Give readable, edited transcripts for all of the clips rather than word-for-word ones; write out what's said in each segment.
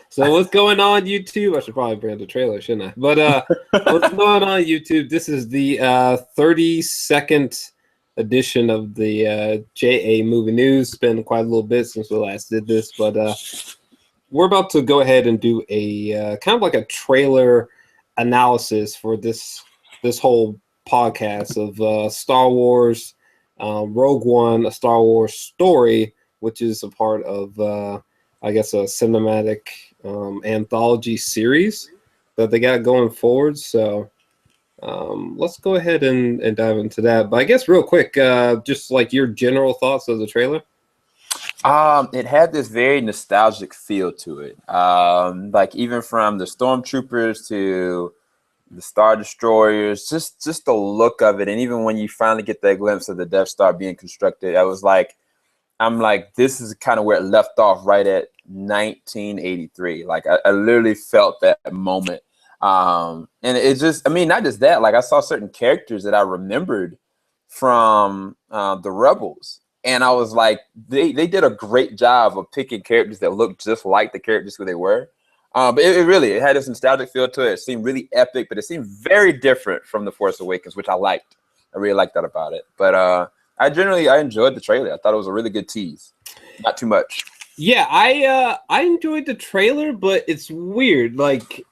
So what's going on YouTube? I should probably bring the trailer, shouldn't I? But what's going on YouTube? This is the 32nd edition of the JA Movie News. It's been quite a little bit since we last did this, but we're about to go ahead and do a kind of like a trailer analysis for this whole podcast of Star Wars Rogue One, a Star Wars story, which is a part of I guess a cinematic anthology series that they got going forward. So let's go ahead and dive into that. But I guess real quick, just like your general thoughts of the trailer. It had this very nostalgic feel to it. Like even from the stormtroopers to the Star Destroyers, just the look of it. And even when you finally get that glimpse of the Death Star being constructed, I'm like, this is kind of where it left off, right at 1983. Like I literally felt that moment. And it just, I mean, not just that, like I saw certain characters that I remembered from the Rebels. And I was like, they did a great job of picking characters that looked just like the characters who they were. But it had this nostalgic feel to it. It seemed really epic, but it seemed very different from The Force Awakens, which I liked. I really liked that about it. But I enjoyed the trailer. I thought it was a really good tease. Not too much. Yeah, I enjoyed the trailer, but it's weird. Like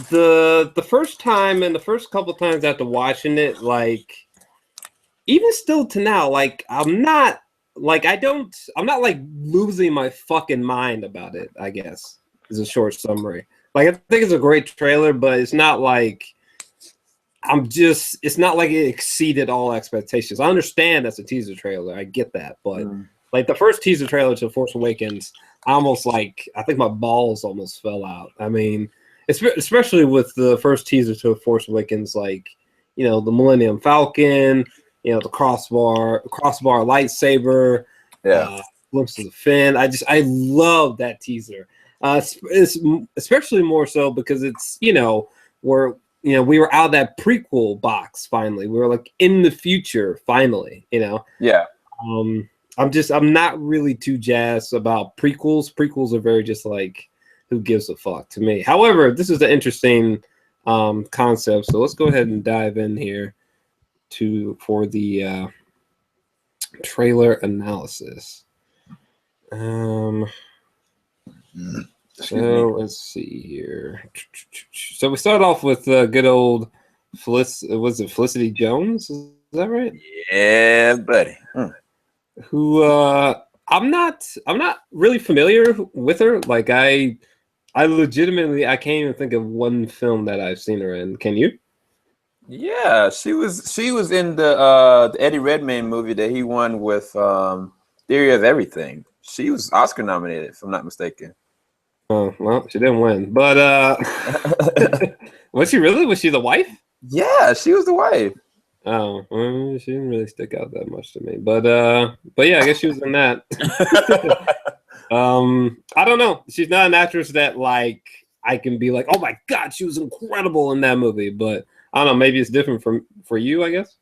the first time and the first couple times after watching it, like even still to now, like I'm not like losing my fucking mind about it, I guess, is a short summary. Like I think it's a great trailer, but it's not like it's not like it exceeded all expectations. I understand that's a teaser trailer. I get that. But like the first teaser trailer to Force Awakens, I think my balls almost fell out. I mean, especially with the first teaser to Force Awakens, like, you know, the Millennium Falcon, you know, the crossbar lightsaber, glimpse of the fin. I love that teaser. It's especially more so because it's, you know, we were out of that prequel box finally. We were like in the future finally, you know. Yeah. I'm not really too jazzed about prequels. Prequels are very just like, who gives a fuck to me. However, this is an interesting concept. So let's go ahead and dive in here for the trailer analysis. So let's see here. So we start off with good old Felicity Jones? Is that right? Yeah, buddy. Who I'm not really familiar with her. Like I legitimately I can't even think of one film that I've seen her in. Can you? Yeah, she was in the Eddie Redmayne movie that he won with Theory of Everything. She was Oscar nominated, if I'm not mistaken. Oh, well, she didn't win. But was she really? Was she the wife? Yeah, she was the wife. Oh, well, she didn't really stick out that much to me. But yeah, I guess she was in that. I don't know. She's not an actress that like I can be like, oh my god, she was incredible in that movie. But I don't know, maybe it's different for you, I guess.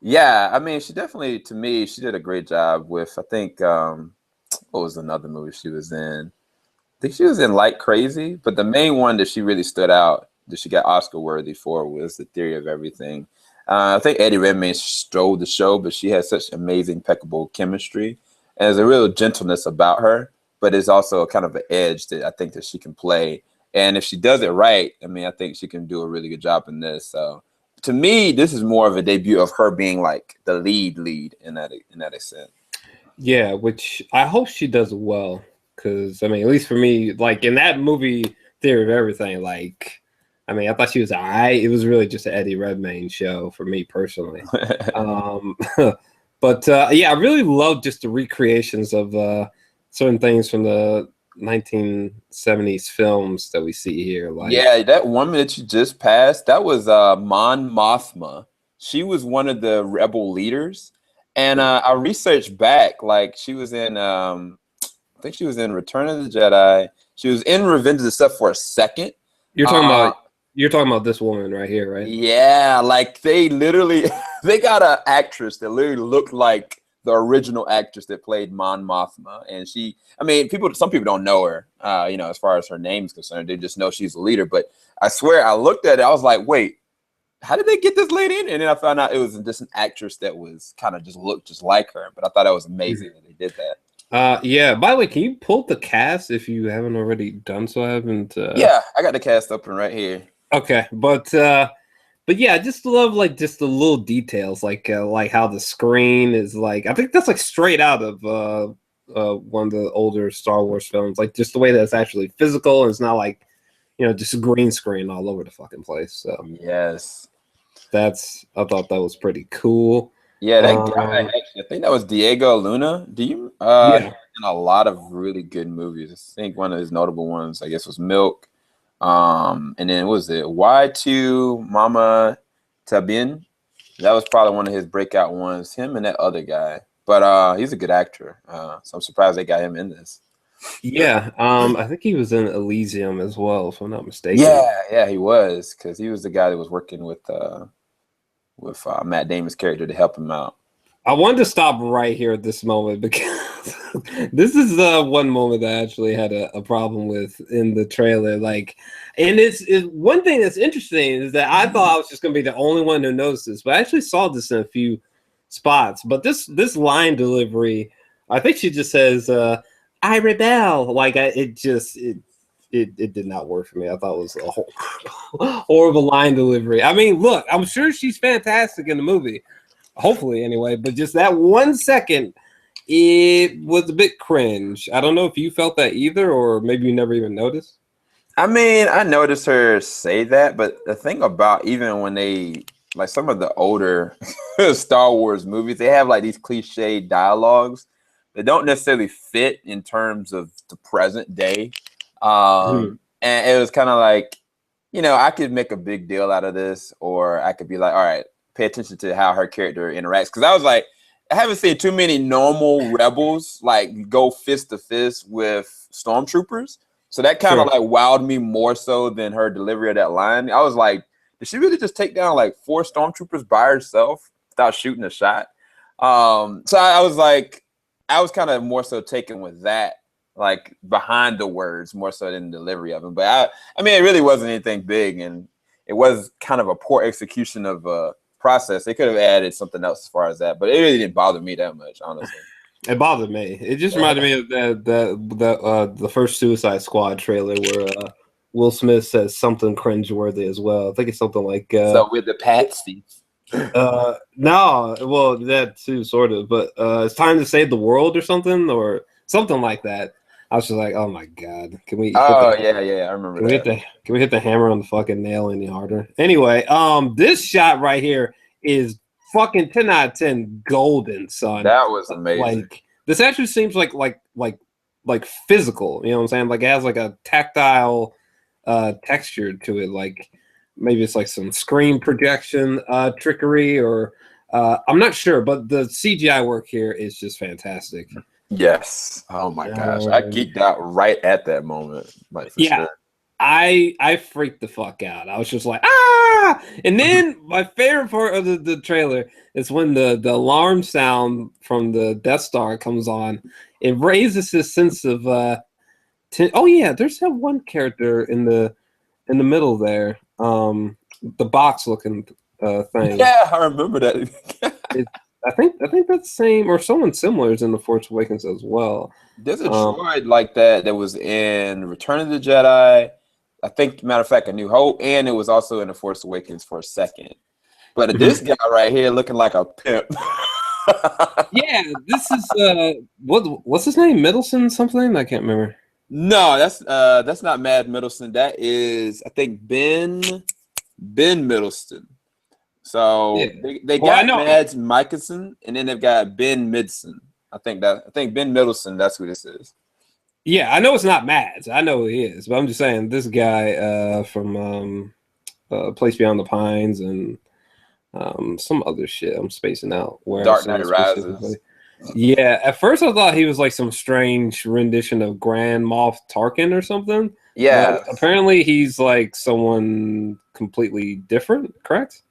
Yeah, I mean, she definitely, to me, she did a great job with, I think, what was another movie she was in? I think she was in Like Crazy, but the main one that she really stood out, that she got Oscar worthy for, was The Theory of Everything. I think Eddie Redmayne stole the show, but she has such amazing, impeccable chemistry. And there's a real gentleness about her, but it's also a kind of an edge that I think that she can play. And if she does it right, I mean, I think she can do a really good job in this. So to me, this is more of a debut of her being like the lead in that extent. Yeah, which I hope she does well. Because, I mean, at least for me, like in that movie, Theory of Everything, like, I mean, I thought she was all right. It was really just an Eddie Redmayne show for me personally. But yeah, I really love just the recreations of certain things from the 1970s films that we see here. Like, yeah, that woman that you just passed, that was Mon Mothma. She was one of the rebel leaders. And I researched back, like she was in I think she was in Return of the Jedi. She was in Revenge of the Sith for a second. you're talking about this woman right here, right? Yeah, like they literally they got an actress that literally looked like the original actress that played Mon Mothma, and some people don't know her, as far as her name's concerned. They just know she's a leader. But I swear, I looked at it, I was like, wait, how did they get this lady in? And then I found out it was just an actress that was kind of just looked just like her. But I thought that was amazing that they did that. Yeah. By the way, can you pull the cast if you haven't already done so? I haven't. Yeah, I got the cast open right here. Okay, but yeah, I just love like just the little details, like how the screen is like. I think that's like straight out of one of the older Star Wars films. Like just the way that it's actually physical, and it's not like just a green screen all over the fucking place. So yes, I thought that was pretty cool. Yeah, that guy, actually, I think that was Diego Luna. Yeah. He's in a lot of really good movies. I think one of his notable ones, I guess, was Milk. And then what was it? Y2 Mama Tabin. That was probably one of his breakout ones. Him and that other guy. But he's a good actor. So I'm surprised they got him in this. Yeah. I think he was in Elysium as well, if I'm not mistaken. Yeah, he was, because he was the guy that was working with Matt Damon's character to help him out. I wanted to stop right here at this moment because this is one moment that I actually had a problem with in the trailer. Like, and it's one thing that's interesting is that I thought I was just going to be the only one who noticed this, but I actually saw this in a few spots. But this line delivery, I think she just says, "I rebel." Like, it did not work for me. I thought it was a horrible line delivery. I mean, look, I'm sure she's fantastic in the movie. Hopefully, anyway. But just that 1 second, it was a bit cringe. I don't know if you felt that either, or maybe you never even noticed. I mean, I noticed her say that, but the thing about even when they, like some of the older Star Wars movies, they have like these cliche dialogues that don't necessarily fit in terms of the present day. And it was kind of like, I could make a big deal out of this, or I could be like, all right, pay attention to how her character interacts. Because I was like, I haven't seen too many normal rebels like go fist to fist with stormtroopers. So that kind of like wowed me more so than her delivery of that line. I was like, did she really just take down like 4 stormtroopers by herself without shooting a shot? So I was like, I was kind of more so taken with that, like behind the words more so than the delivery of them. But I mean, it really wasn't anything big, and it was kind of a poor execution of process. They could have added something else as far as that, but it really didn't bother me that much, honestly. It bothered me. It just reminded me of the first Suicide Squad trailer where Will Smith says something cringeworthy as well. I think it's something like so with the Patsies. No, well, that too, sort of, but it's time to save the world or something like that. I was just like, oh my god, can we? I remember. Can we hit the hammer on the fucking nail any harder? Anyway, this shot right here is fucking 10 out of 10 golden, son. That was amazing. Like, this actually seems like physical. You know what I'm saying? Like, it has like a tactile texture to it. Like, maybe it's like some screen projection trickery, or I'm not sure, but the CGI work here is just fantastic. Yes. Oh my gosh. I geeked out right at that moment. Like, for sure. I freaked the fuck out. I was just like, ah! And then my favorite part of the trailer is when the alarm sound from the Death Star comes on. It raises this sense of there's that one character in the middle there. The box looking thing. Yeah, I remember that. I think that's the same, or someone similar is in The Force Awakens as well. There's a droid like that was in Return of the Jedi. I think, matter of fact, A New Hope, and it was also in The Force Awakens for a second. But this guy right here looking like a pimp. Yeah, this is what's his name? Middleton something? I can't remember. No, that's not Mad Middleton. That is, I think, Ben Middleton. So they got Mads Mikkelsen, and then they've got Ben Midson. I think Ben Middleton. That's who this is. Yeah, I know it's not Mads. I know who he is, but I'm just saying this guy from Place Beyond the Pines and some other shit. I'm spacing out. Where Dark Knight Rises. Yeah, at first I thought he was like some strange rendition of Grand Moff Tarkin or something. Yeah. But apparently he's like someone completely different, correct?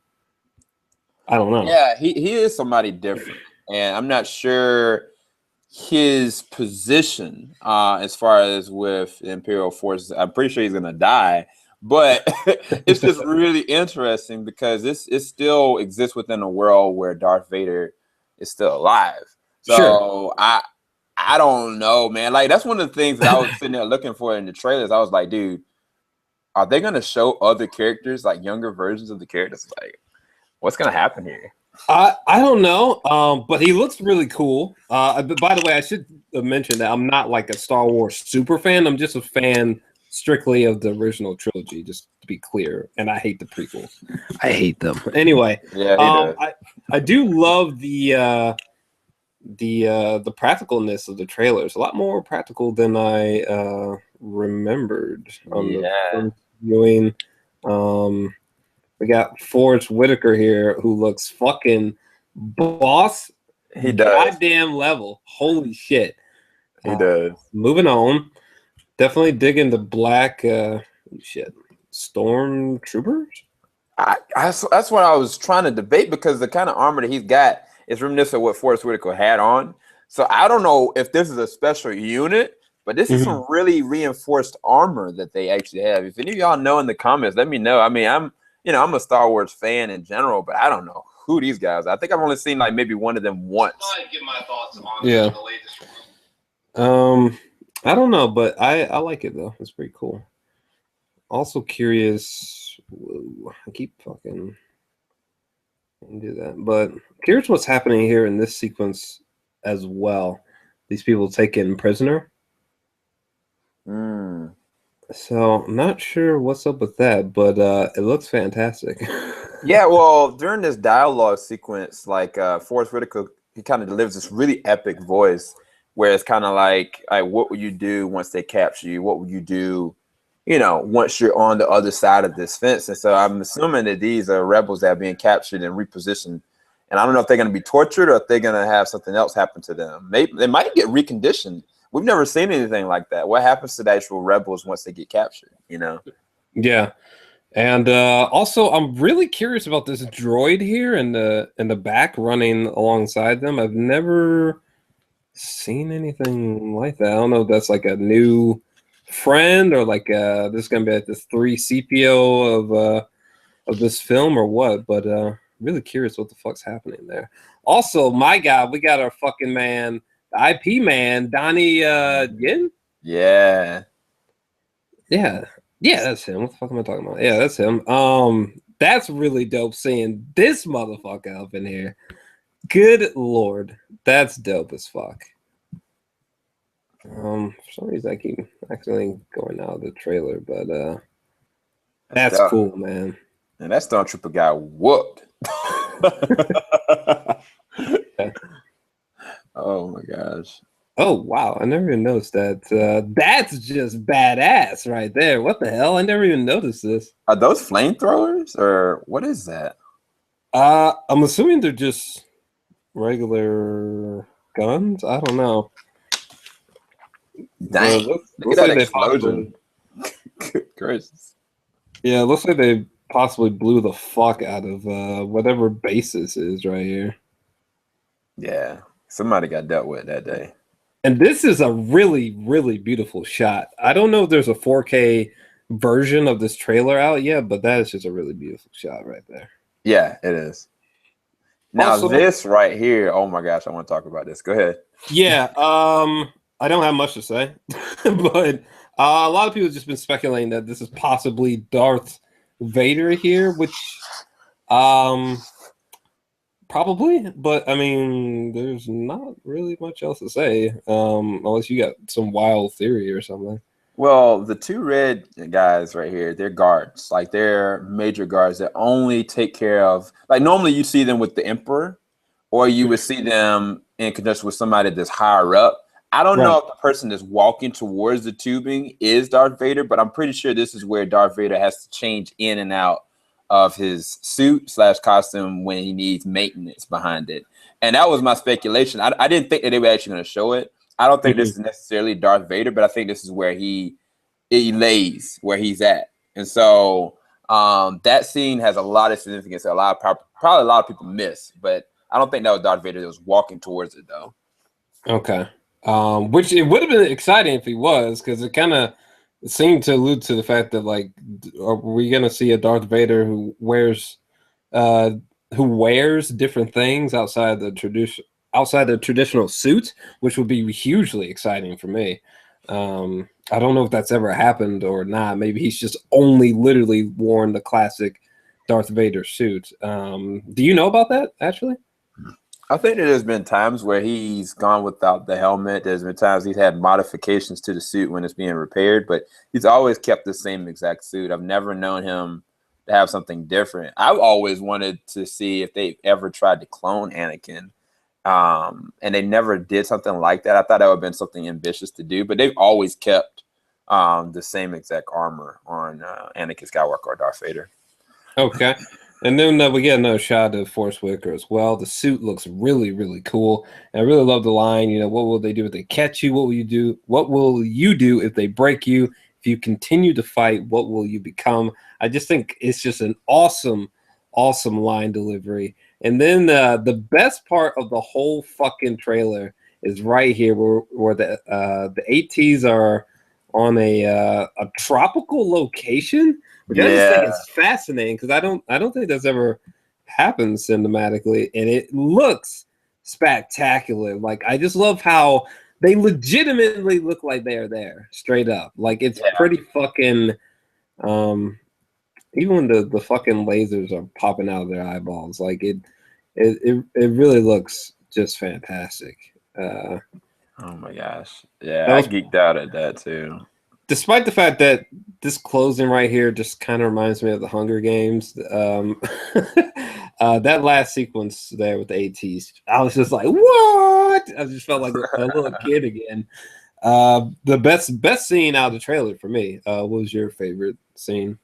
I don't know. Yeah, he is somebody different. and I'm not sure his position as far as with the Imperial forces. I'm pretty sure he's gonna die, but it's just really interesting because it still exists within a world where Darth Vader is still alive. So Sure. I don't know, man. Like that's one of the things that I was sitting there looking for in the trailers. I was like, dude, are they gonna show other characters, like younger versions of the characters? Like, what's gonna happen here? I don't know, but he looks really cool. But by the way, I should mention that I'm not like a Star Wars super fan. I'm just a fan strictly of the original trilogy, just to be clear. And I hate the prequels. I hate them. Anyway, Yeah, he does. I do love the practicalness of the trailers. A lot more practical than I remembered on the first viewing. We got Forrest Whitaker here, who looks fucking boss. He does. Goddamn level. Holy shit. He does. Moving on. Definitely digging the black shit. Stormtroopers? That's what I was trying to debate because the kind of armor that he's got is reminiscent of what Forrest Whitaker had on. So I don't know if this is a special unit, but this is some really reinforced armor that they actually have. If any of y'all know in the comments, let me know. I mean, I'm a Star Wars fan in general, but I don't know who these guys are. I think I've only seen like maybe one of them once. I give my thoughts on the latest one. I don't know, but I like it though. It's pretty cool. Also curious. Whoa, I keep fucking do that, but curious what's happening here in this sequence as well. These people taken prisoner. So I'm not sure what's up with that, but it looks fantastic. Yeah, well, during this dialogue sequence, like Forrest Whitaker, he kind of delivers this really epic voice where it's kind of like, what would you do once they capture you? What would you do, once you're on the other side of this fence? And so I'm assuming that these are rebels that are being captured and repositioned. And I don't know if they're going to be tortured or if they're going to have something else happen to them. They might get reconditioned. We've never seen anything like that. What happens to the actual rebels once they get captured, Yeah. And also, I'm really curious about this droid here in the back running alongside them. I've never seen anything like that. I don't know if that's like a new friend or like this is gonna be like the 3CPO of this film or what. But really curious what the fuck's happening there. Also, my God, we got our fucking man, the IP man, Donnie Yen. Yeah. Yeah, that's him. What the fuck am I talking about? Yeah, that's him. That's really dope seeing this motherfucker up in here. Good Lord. That's dope as fuck. For some reason I keep accidentally going out of the trailer, but that's cool, man. And that Stormtrooper got whooped. Yeah. Oh my gosh. Oh wow, I never even noticed that. That's just badass right there. What the hell? I never even noticed this. Are those flamethrowers or what is that? I'm assuming they're just regular guns. I don't know. Dang, look at that explosion. Good gracious. Yeah, it looks like they possibly blew the fuck out of whatever base this is right here. Yeah, somebody got dealt with that day. And this is a really, really beautiful shot. I don't know if there's a 4K version of this trailer out yet, but that is just a really beautiful shot right there. Yeah, it is. Now also, this right here, oh my gosh, I want to talk about this. Go ahead. Yeah, I don't have much to say, but a lot of people have just been speculating that this is possibly Darth Vader here, which probably, but I mean, there's not really much else to say, unless you got some wild theory or something. Well, the two red guys right here, they're guards. Like, they're major guards that only take care of, like, normally you see them with the Emperor, or you would see them in conjunction with somebody that's higher up. I don't know if the person that's walking towards the tubing is Darth Vader, but I'm pretty sure this is where Darth Vader has to change in and out of his suit / costume when he needs maintenance behind it. And that was my speculation. I didn't think that they were actually going to show it. I don't think this is necessarily Darth Vader, but I think this is where he lays, where he's at. And so that scene has a lot of significance that probably a lot of people miss. But I don't think that was Darth Vader that was walking towards it though. Okay. Which it would have been exciting if he was, because it kind of seemed to allude to the fact that, like, are we going to see a Darth Vader uh, who wears different things outside the traditional suit, which would be hugely exciting for me. I don't know if that's ever happened or not. Maybe he's just only literally worn the classic Darth Vader suit. Do you know about that, actually? I think that there's been times where he's gone without the helmet. There's been times he's had modifications to the suit when it's being repaired, but he's always kept the same exact suit. I've never known him to have something different. I've always wanted to see if they ever tried to clone Anakin, and they never did something like that. I thought that would have been something ambitious to do, but they've always kept the same exact armor on Anakin Skywalker or Darth Vader. Okay. And then we get another shot of Forrest Whitaker as well. The suit looks really, really cool. And I really love the line, what will they do if they catch you? What will you do? What will you do if they break you? If you continue to fight, what will you become? I just think it's just an awesome, awesome line delivery. And then the best part of the whole fucking trailer is right here where the ATs are on a tropical location. Which I just think is fascinating, because I don't think that's ever happened cinematically, and it looks spectacular. Like, I just love how they legitimately look like they are there, straight up. Like, it's pretty fucking even when the fucking lasers are popping out of their eyeballs, like it really looks just fantastic. Oh my gosh. Yeah, I geeked out at that too. Despite the fact that this closing right here just kind of reminds me of the Hunger Games, that last sequence there with the ATs, I was just like, what? I just felt like a little kid again. The best scene out of the trailer for me. What was your favorite scene?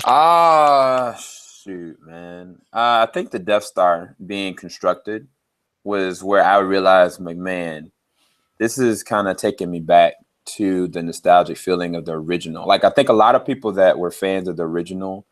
Shoot, man. I think the Death Star being constructed was where I realized, like, man, this is kind of taking me back to the nostalgic feeling of the original. Like, I think a lot of people that were fans of the original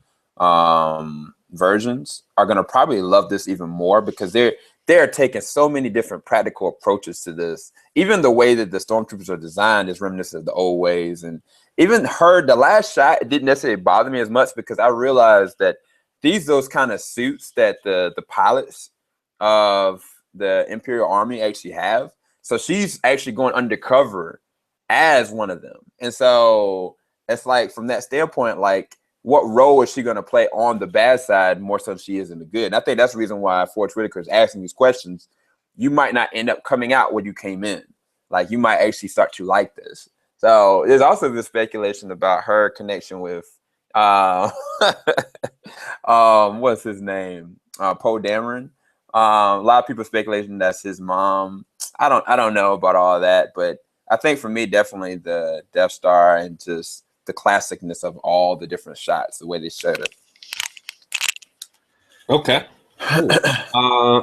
versions are going to probably love this even more, because they're taking so many different practical approaches to this. Even the way that the stormtroopers are designed is reminiscent of the old ways. And even the last shot, it didn't necessarily bother me as much, because I realized that those kind of suits that the pilots of the Imperial Army actually have. So she's actually going undercover as one of them. And so it's like, from that standpoint, like, what role is she going to play on the bad side more so than she is in the good? And I think that's the reason why Forrest Whitaker is asking these questions. You might not end up coming out when you came in. Like, you might actually start to like this. So there's also this speculation about her connection with what's his name? Poe Dameron. A lot of people speculating that's his mom. I don't know about all that, but I think for me, definitely the Death Star and just the classicness of all the different shots, the way they showed it. Okay. Cool.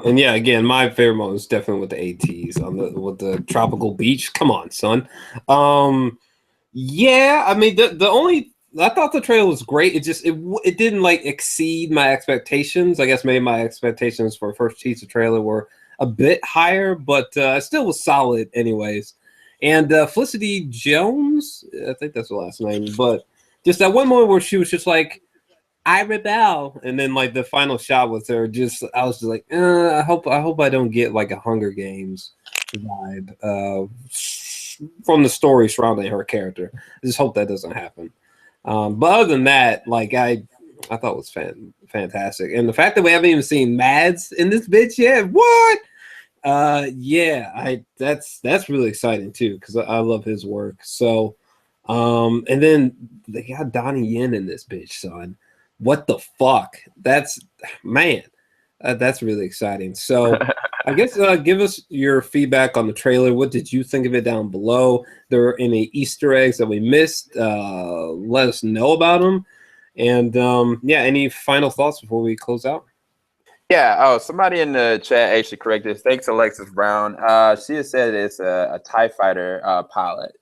And yeah, again, my favorite moment is definitely with the ATs with the tropical beach. Come on, son. Yeah, I mean, the only, I thought the trailer was great. It didn't like exceed my expectations. I guess maybe my expectations for a first teaser trailer were a bit higher, but it still was solid anyways. And Felicity Jones, I think that's her last name, but just that one moment where she was just like, I rebel, and then like the final shot with her, I was just like, I hope I don't get like a Hunger Games vibe from the story surrounding her character. I just hope that doesn't happen. But other than that, like I thought it was fantastic, and the fact that we haven't even seen Mads in this bitch yet, what? Yeah, that's really exciting too, because I love his work. So, and then they got Donnie Yen in this bitch, son. What the fuck? That's really exciting. So, I guess give us your feedback on the trailer. What did you think of it down below? There are any Easter eggs that we missed? Let us know about them. And yeah, any final thoughts before we close out? Yeah. Oh, somebody in the chat actually corrected. Thanks, Alexis Brown. She has said it's a TIE fighter pilot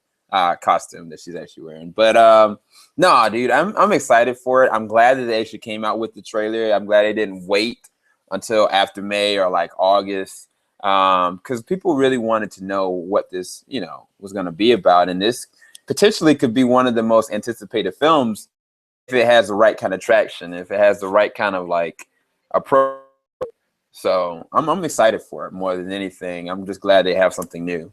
costume that she's actually wearing. But no, dude, I'm excited for it. I'm glad that they actually came out with the trailer. I'm glad they didn't wait until after May or like August, because people really wanted to know what this, you know, was going to be about. And this potentially could be one of the most anticipated films if it has the right kind of traction, if it has the right kind of like approach. So I'm excited for it more than anything. I'm just glad they have something new.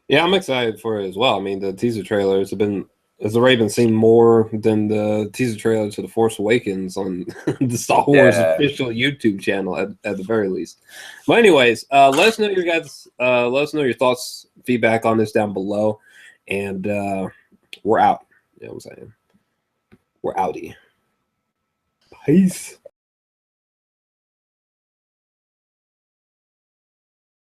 Yeah, I'm excited for it as well. I mean, the teaser trailers has already been seen more than the teaser trailer to The Force Awakens on the Star Wars Yeah. official YouTube channel at the very least. But anyways, let us know let us know your thoughts, feedback on this down below, and we're out. You know what I'm saying? We're outie. Peace.